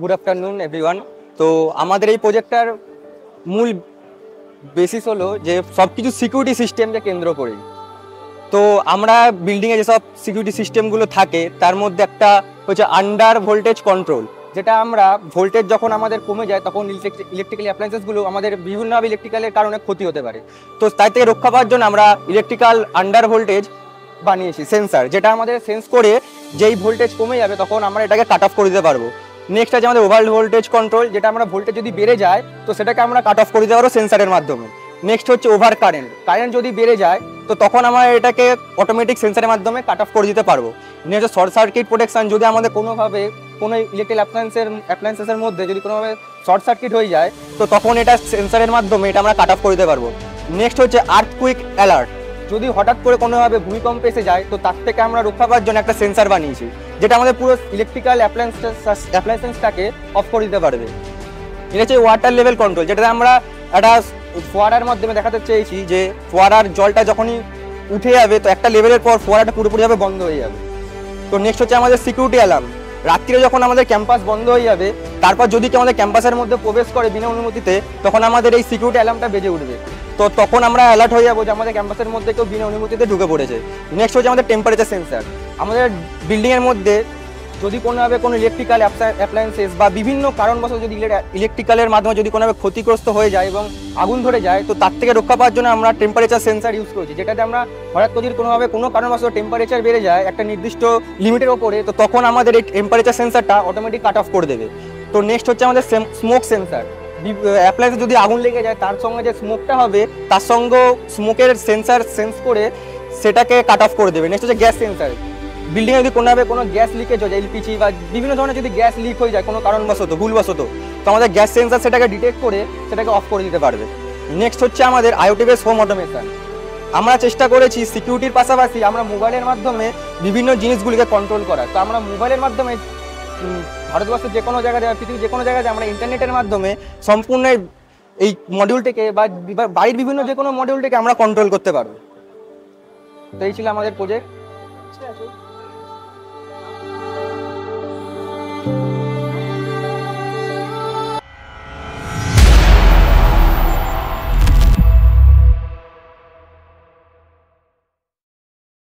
Good afternoon everyone. তো আমাদের এই প্রজেক্টটার মূল বেসিস হলো যে সব কিছু সিকিউরিটি সিস্টেমকে কেন্দ্র করেই। তো আমরা বিল্ডিংয়ে যেসব সিকিউরিটি সিস্টেমগুলো থাকে তার মধ্যে একটা হচ্ছে আন্ডার ভোল্টেজ কন্ট্রোল, যেটা আমরা ভোল্টেজ যখন আমাদের কমে যায় তখন ইলেকট্রিক্যাল অ্যাপ্লায়েন্সেসগুলো আমাদের বিভিন্নভাবে ইলেকট্রিক্যালের কারণে ক্ষতি হতে পারে। তো তার থেকে রক্ষা পাওয়ার জন্য আমরা ইলেকট্রিক্যাল আন্ডার ভোল্টেজ বানিয়েছি সেন্সার, যেটা আমাদের সেন্স করে যেই ভোল্টেজ কমে যাবে তখন আমরা এটাকে কাট অফ করে দিতে পারবো। নেক্সট আছে আমাদের ওভার ভোল্টেজ কন্ট্রোল, যেটা আমরা ভোল্টেজ যদি বেড়ে যায় তো সেটাকে আমরা কাট অফ করে দিতে পারবো সেন্সারের মাধ্যমে। নেক্সট হচ্ছে ওভার কারেন্ট যদি বেড়ে যায় তো তখন আমরা এটাকে অটোমেটিক সেন্সারের মাধ্যমে কাট অফ করে দিতে পারবো। নেক্সট শর্ট সার্কিট প্রোটেকশন, যদি আমাদের কোনোভাবে কোনো ইলেকট্রিক অ্যাপ্লায়েন্সেসের মধ্যে যদি কোনোভাবে শর্ট সার্কিট হয়ে যায় তো তখন এটা সেন্সারের মাধ্যমে এটা আমরা কাট অফ করে দিতে পারবো। নেক্সট হচ্ছে আর্থকুইক অ্যালার্ট, যদি হঠাৎ করে কোনোভাবে ভূমিকম্প এসে যায় তো তার থেকে আমরা রক্ষা পাওয়ার জন্য একটা সেন্সার বানিয়েছি, যেটা আমাদের পুরো ইলেকট্রিক্যাল অ্যাপ্লায়েন্সটাকে অফ করে দিতে পারবে। এটা হচ্ছে ওয়াটার লেভেল কন্ট্রোল, যেটা আমরা একটা ফোয়ারার মাধ্যমে দেখাতে চেয়েছি যে ফোয়ারার জলটা যখনই উঠে যাবে তো একটা লেভেলের পর ফোয়ারাটা পুরোপুরিভাবে বন্ধ হয়ে যাবে। তো নেক্সট হচ্ছে আমাদের সিকিউরিটি অ্যালার্ম, রাত্রিরে যখন আমাদের ক্যাম্পাস বন্ধ হয়ে যাবে তারপর যদি কেউ আমাদের ক্যাম্পাসের মধ্যে প্রবেশ করে বিনা অনুমতিতে তখন আমাদের এই সিকিউরিটি অ্যালার্মটা বেজে উঠবে। তো তখন আমরা অ্যালার্ট হয়ে যাবো যে আমাদের ক্যাম্পাসের মধ্যে কেউ বিনা অনুমতিতে ঢুকে পড়েছে। নেক্সট হচ্ছে আমাদের টেম্পারেচার সেন্সার, আমাদের বিল্ডিংয়ের মধ্যে যদি কোনোভাবে কোনো ইলেকট্রিক্যাল অ্যাপ্লায়েন্সেস বা বিভিন্ন কারণবশত যদি ইলেকট্রিক্যালের মাধ্যমে যদি কোনোভাবে ক্ষতিগ্রস্ত হয়ে যায় এবং আগুন ধরে যায় তো তার থেকে রক্ষা পাওয়ার জন্য আমরা টেম্পারেচার সেন্সার ইউজ করেছি, যেটাতে আমরা হঠাৎ যদি কোনোভাবে কোনো কারণবশত টেম্পারেচার বেড়ে যায় একটা নির্দিষ্ট লিমিটের ওপরে তো তখন আমাদের এই টেম্পারেচার সেন্সারটা অটোমেটিক কাট অফ করে দেবে। তো নেক্সট হচ্ছে আমাদের স্মোক সেন্সার, অ্যাপ্লায়েন্সে যদি আগুন লেগে যায় তার সঙ্গে যে স্মোকটা হবে তার সঙ্গে স্মোকের সেন্সার সেন্স করে সেটাকে কাট অফ করে দেবে। নেক্সট হচ্ছে গ্যাস সেন্সার, বিল্ডিংয়ে যদি কোনোভাবে কোনো গ্যাস লিকেজ হয়ে যায় এলপিজি বা বিভিন্ন ধরনের যদি গ্যাস লিক হয়ে যায় কোনো কারণবশত ভুলবশত তো আমাদের গ্যাস সেন্সার সেটাকে ডিটেক্ট করে সেটাকে অফ করে দিতে পারবে। নেক্সট হচ্ছে আমাদের আইওটি বেস হোম অটোমেশন, আমরা চেষ্টা করেছি সিকিউরিটির পাশাপাশি আমরা মোবাইলের মাধ্যমে বিভিন্ন জিনিসগুলিকে কন্ট্রোল করা। তো আমরা মোবাইলের মাধ্যমে ভারতবর্ষের যে কোনো জায়গায় পৃথিবীর যে কোনো জায়গায় আমরা ইন্টারনেটের মাধ্যমে সম্পূর্ণ এই মডিউলটিকে বা বাড়ির বিভিন্ন যে কোনো মডিউলটিকে আমরা কন্ট্রোল করতে পারবো। তো এই ছিল আমাদের প্রজেক্ট।